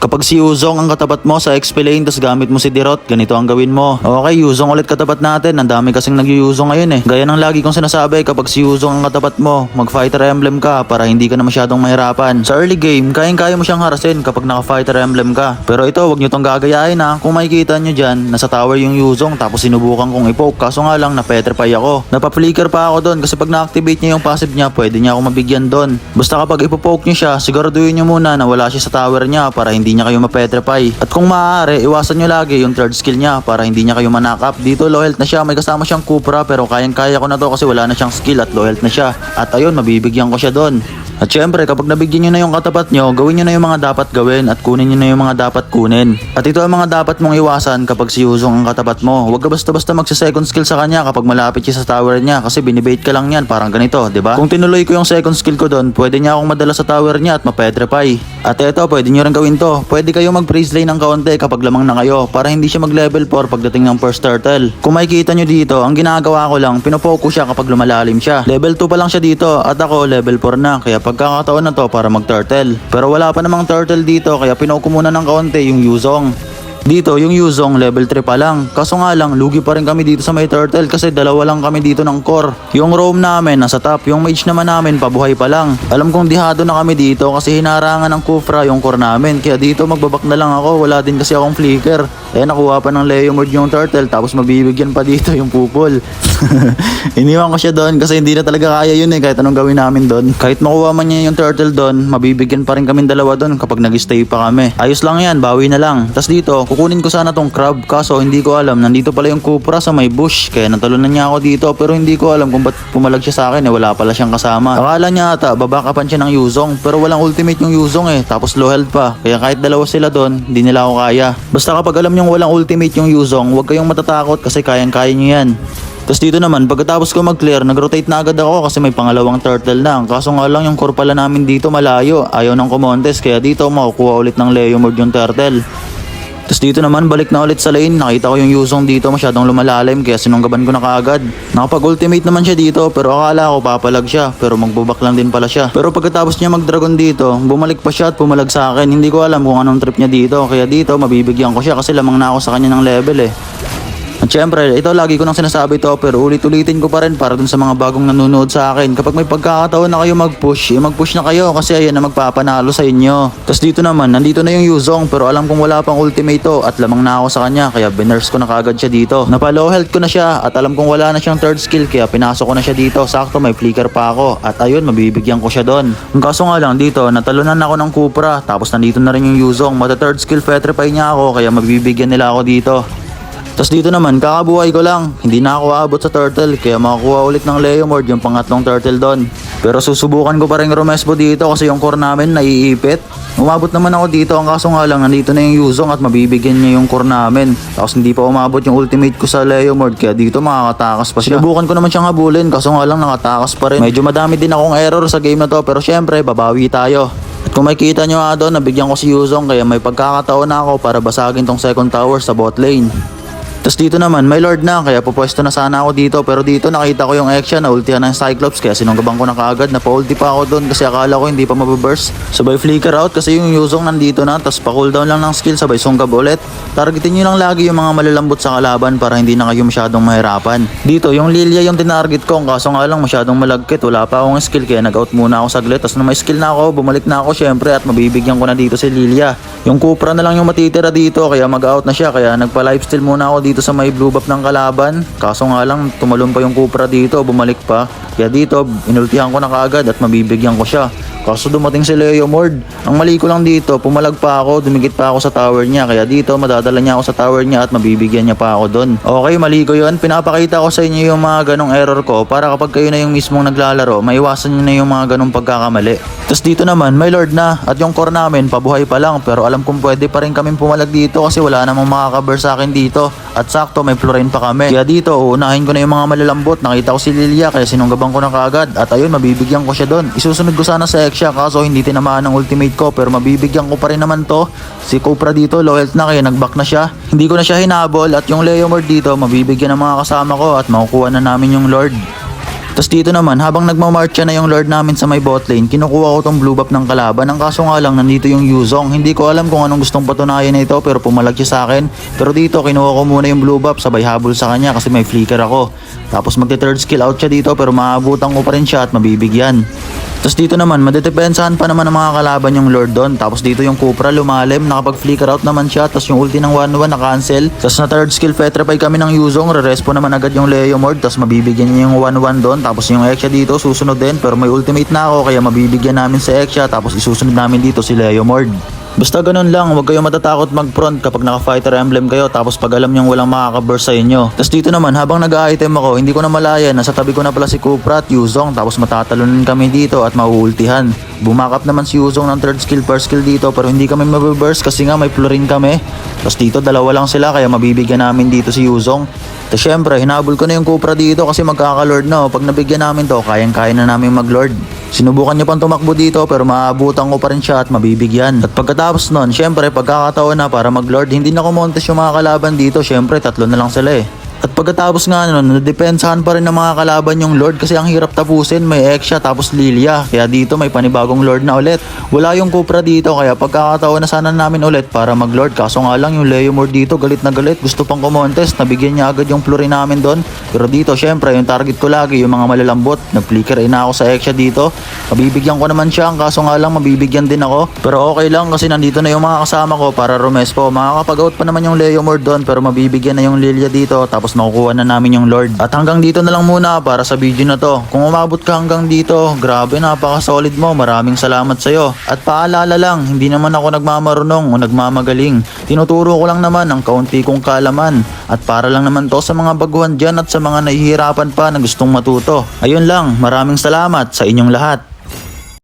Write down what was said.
Kapag si Yuzong ang katapat mo sa XP lane tas gamit mo si Dirot, ganito ang gawin mo. Okay, Yuzong ulit katapat natin. Ang dami kasing nag-Yuzong ngayon eh. Gaya ng lagi kong sinasabi, kapag si Yuzong ang katapat mo, mag-Fighter Emblem ka para hindi ka na masyadong mahirapan. Sa early game, kayang-kaya mo siyang harasin kapag naka-Fighter Emblem ka. Pero ito, wag nyo tong gagayain ha. Kung makikita nyo dyan, nasa tower yung Yuzong tapos sinubukan kong i-poke. Kaso nga lang, na-petrify ako. Napa-flicker pa ako doon kasi pag na-activate niya yung passive niya, pwede niya ako mabigyan doon. Basta kapag ipopoke nyo siya, siguraduhin nyo muna na wala siya sa tower niya para hindi niya kayo ma-petrify. At kung maaari, iwasan nyo lagi yung third skill niya para hindi niya kayo ma-knock up. Dito low health na siya, may kasama siyang Cupra pero kayang-kaya ko na to kasi wala na siyang skill at low health na siya. At ayun, mabibigyan ko siya doon. At syempre, kapag nabigyan nyo na yung katapat nyo, gawin nyo na yung mga dapat gawin at kunin nyo na yung mga dapat kunin. At ito ang mga dapat mong iwasan kapag si Yuzong ang katapat mo. Huwag ka basta-basta magsa-second skill sa kanya kapag malapit siya sa tower niya kasi binibait ka lang yan, parang ganito, di ba? Kung tinuloy ko yung second skill ko doon, pwede niya akong madala sa tower niya at ma-petrify. At eto, pwede nyo rin gawin to. Pwede kayo mag-freeze lane ng kaunti kapag lamang na kayo para hindi siya mag-level 4 pagdating ng first turtle. Kung makikita nyo dito, ang ginagawa ko lang, pinofocus siya kapag lumalalim siya. Level 2 pa lang siya dito at ako level 4 na, kaya pagkakataon na to para mag-turtle. Pero wala pa namang turtle dito kaya pinoko muna ng kaunti yung Yuzong. Dito, yung Yuzong level 3 pa lang. Kaso nga lang, lugi pa rin kami dito sa may turtle kasi dalawa lang kami dito ng core. Yung roam namin nasa top, yung mage naman namin pabuhay pa lang. Alam kong dihado na kami dito kasi hinarangan ng Kufra yung core namin. Kaya dito magbabak na lang ako, wala din kasi akong flicker. Eh nakuha pa ng Leomord yung turtle tapos mabibigyan pa dito yung pupol. Iniwan ko siya doon kasi hindi na talaga kaya yun eh kahit anong gawin namin doon. Kahit makuha man niya yung turtle doon, mabibigyan pa rin kami dalawa doon kapag nag-stay pa kami. Ayos lang yan, bawi na lang. Tas dito, kukunin ko sana tong crab kaso hindi ko alam nandito pala yung Cupra sa may bush kaya natalunan niya ako dito pero hindi ko alam kung ba't pumalag siya sa akin eh wala pala siyang kasama. Akala niya ata babakapan siya ng Yuzong pero walang ultimate yung Yuzong eh tapos low health pa kaya kahit dalawa sila doon hindi nila ako kaya. Basta kapag alam niyong walang ultimate yung Yuzong huwag kayong matatakot kasi kayang-kaya niyo yan. Tapos dito naman, pagkatapos ko mag-clear, nag-rotate na agad ako kasi may pangalawang turtle na. Kaso nga lang yung core pala namin dito malayo. Ayaw ng kumontes kaya dito makukuha ulit ng Leomord yung turtle. Tapos dito naman, balik na ulit sa lane. Nakita ko yung Yuzong dito masyadong lumalalim kaya sinunggaban ko na kaagad. Nakapag-ultimate naman siya dito pero akala ko papalag siya pero magbubak lang din pala siya. Pero pagkatapos niya mag-dragon dito, bumalik pa siya at pumalag sa akin. Hindi ko alam kung anong trip niya dito kaya dito mabibigyan ko siya kasi lamang na ako sa kanya ng level eh. At syempre, ito lagi ko nang sinasabi to pero ulit-ulitin ko pa rin para dun sa mga bagong nanonood sa akin. Kapag may pagkakataon na kayo mag-push, mag-push na kayo kasi ayan na magpapanalo sa inyo. Tapos dito naman, nandito na yung Yuzong pero alam kong wala pang ultimate to at lamang na ako sa kanya kaya binurse ko na kagad siya dito. Napalow health ko na siya at alam kong wala na siyang third skill kaya pinasok ko na siya dito. Sakto may flicker pa ako at ayun mabibigyan ko siya doon. Ang kaso nga lang dito, natalunan ako ng Cupra tapos nandito na rin yung Yuzong. Mata third skill petrify niya ako kaya mabibigyan nila ako dito. Tapos dito naman, kakabuhay ko lang. Hindi na ako aabot sa turtle kaya makakuha ulit ng Leomord yung pangatlong turtle doon. Pero susubukan ko pa rin rumesbo dito kasi yung core namin naiipit. Umabot naman ako dito, ang kaso nga lang nandito na yung Yuzong at mabibigyan niya yung core namin. Tapos hindi pa umabot yung ultimate ko sa Leomord kaya dito makakatakas pa siya. Sinubukan ko naman siyang habulin kaso nga lang nakatakas pa rin. Medyo madami din akong error sa game na to pero syempre babawi tayo. At kung makikita nyo nga doon, nabigyan ko si Yuzong kaya may pagkakataon na ako para basagin tong second tower sa bot lane. Tapos dito naman, may lord na, kaya pupwesto na sana ako dito. Pero dito nakita ko yung Exia na ultihan ng Cyclops kaya sinunggabang ko na kaagad. Napa-ulti pa ako doon kasi akala ko hindi pa mababurst. Sabay flicker out kasi yung Yuzong nandito na. Tapos pa-cooldown lang ng skill, sabay sunggab ulit. Targetin nyo lang lagi yung mga malalambot sa kalaban para hindi na kayo masyadong mahirapan. Dito, yung Lilia yung tinarget ko. Kaso nga lang masyadong malagkit. Wala pa akong skill kaya nag-out muna ako saglit. Tapos nung may skill na ako, bumalik na ako syempre at mabibigyan ko na dito si Lilia. Yung Cupra na lang yung matitira dito kaya mag-out na siya. Kaya nagpa-lifesteal muna ako dito sa may blue buff ng kalaban. Kaso nga lang tumalon pa yung Cupra dito, bumalik pa. Kaya dito inultihan ko na kaagad at mabibigyan ko siya. Kaso dumating si Leomord. Ang mali ko lang dito, pumalag pa ako, dumikit pa ako sa tower niya. Kaya dito madadala niya ako sa tower niya at mabibigyan niya pa ako doon. Okay, mali ko yun. Pinapakita ko sa inyo yung mga ganong error ko para kapag kayo na yung mismong naglalaro, maiwasan nyo na yung mga ganong pagkakamali. Tapos dito naman, may lord na at yung core namin pabuhay pa lang pero alam kong pwede pa rin kaming pumalag dito kasi wala namang makakabar sa akin dito. At sakto may Florine pa kami. Kaya dito, uunahin ko na yung mga malalambot. Nakita ko si Lilia kaya sinunggabang ko na kaagad. At ayun, mabibigyan ko siya doon. Isusunod ko sana sa Exia kaso hindi tinamaan ng ultimate ko pero mabibigyan ko pa rin naman to. Si Cupra dito, low health na kaya nag-back na siya. Hindi ko na siya hinabol at yung Leomord dito, mabibigyan ng mga kasama ko at makukuha na namin yung Lord. Tapos dito naman, habang nagmamarcha na yung lord namin sa may bot lane, kinukuha ko tong blue buff ng kalaban. Ang kaso nga lang, nandito yung Yuzong. Hindi ko alam kung anong gustong patunayan na ito, pero pumalag siya sa akin. Pero dito, kinuha ko muna yung blue buff, sabay habol sa kanya kasi may flicker ako. Tapos magte-third skill out siya dito, pero maabutan ko pa rin siya at mabibigyan. Tapos dito naman, madedepensahan pa naman ng mga kalaban yung lord doon. Tapos dito yung Cupra lumalim, nakapag-flicker out naman siya. Tapos yung ulti ng 1-1 na-cancel. Tapos na third skill petrify kami ng Yuzong, re-respo naman agad yung Leomord. Tapos mabibigyan niya yung 1-1 doon. Tapos yung Exia dito, susunod din. Pero may ultimate na ako, kaya mabibigyan namin sa Exia. Tapos isusunod namin dito si Leomord. Basta ganun lang, huwag kayong matatakot mag-front kapag naka-fighter emblem kayo tapos pag alam nyong walang makaka-burst sa inyo. Tapos dito naman, habang nag-item ako, hindi ko na malaya, nasa tabi ko na pala si Cupra at Yuzong tapos matatalunan kami dito at mauultihan. Bumakap naman si Yuzong ng third skill, first skill dito pero hindi kami mabiburst kasi nga may florin kami. Tapos dito, dalawa lang sila kaya mabibigyan namin dito si Yuzong. Tapos syempre, hinabol ko na yung Cupra dito kasi magkaka-lord na. Pag nabigyan namin to, kayang-kaya na namin mag-lord. Sinubukan niya pang tumakbo dito pero maabutan ko pa rin siya at mabibigyan. At pagkatapos nun, syempre pagkakataon na para mag-lord, hindi na kumontes yung mga kalaban dito. Syempre, tatlo na lang sila eh. At pagkatapos nga nun, nadepensahan pa rin ng mga kalaban yung lord kasi ang hirap tapusin, may Exia tapos Lilia. Kaya dito may panibagong lord na ulit. Wala yung Cupra dito kaya pagkakataon na sana namin ulit para mag-lord. Kaso nga lang yung Leomord dito galit na galit, gusto pang kumontes, nabigyan niya agad yung florin namin doon. Pero dito syempre yung target ko lagi yung mga malalambot. Nag-flicker na ako sa Exia dito. Mabibigyan ko naman siya, kaso nga lang mabibigyan din ako. Pero okay lang kasi nandito na yung mga kasama ko para rumespo. Makakapag-out pa naman yung Leomord doon pero mabibigyan na yung Lilia dito tapos makukuha na namin yung lord. At hanggang dito na lang muna para sa video na to. Kung umabot ka hanggang dito, grabe, napaka-solid mo. Maraming salamat sa'yo. At paalala lang, hindi naman ako nagmamarunong o nagmamagaling. Tinuturo ko lang naman ang kaunti kong kaalaman. At para lang naman to sa mga baguhan dyan at sa mga nahihirapan pa na gustong matuto. Ayun lang, maraming salamat sa inyong lahat.